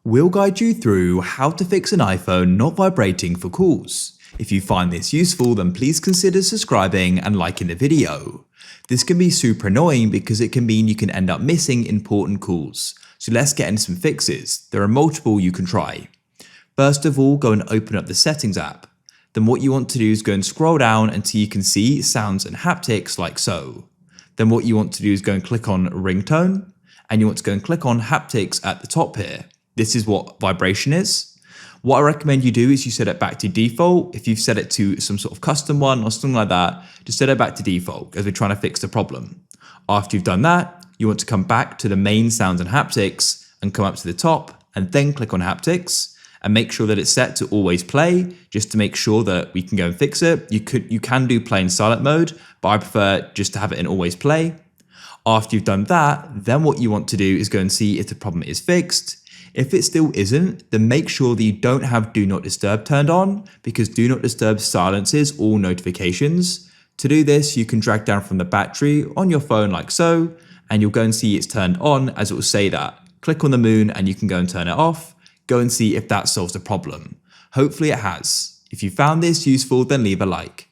We'll guide you through how to fix an iPhone not vibrating for calls. If you find this useful, then please consider subscribing and liking the video. This can be super annoying because it can mean you can end up missing important calls. So let's get into some fixes. There are multiple you can try. First of all, go and open up the Settings app. Then what you want to do is go and scroll down until you can see sounds and haptics like so. Then what you want to do is go and click on ringtone, and you want to go and click on haptics at the top here. This is what vibration is. What I recommend you do is you set it back to default. If you've set it to some sort of custom one or something like that, just set it back to default as we're trying to fix the problem. After you've done that, you want to come back to the main sounds and haptics and come up to the top and then click on haptics and make sure that it's set to always play just to make sure that we can go and fix it. You can do play in silent mode, but I prefer just to have it in always play. After you've done that, then what you want to do is go and see if the problem is fixed. If it still isn't, then make sure that you don't have Do Not Disturb turned on because Do Not Disturb silences all notifications. To do this, you can drag down from the battery on your phone like so, and you'll go and see it's turned on as it will say that. Click on the moon and you can go and turn it off. Go and see if that solves the problem. Hopefully it has. If you found this useful, then leave a like.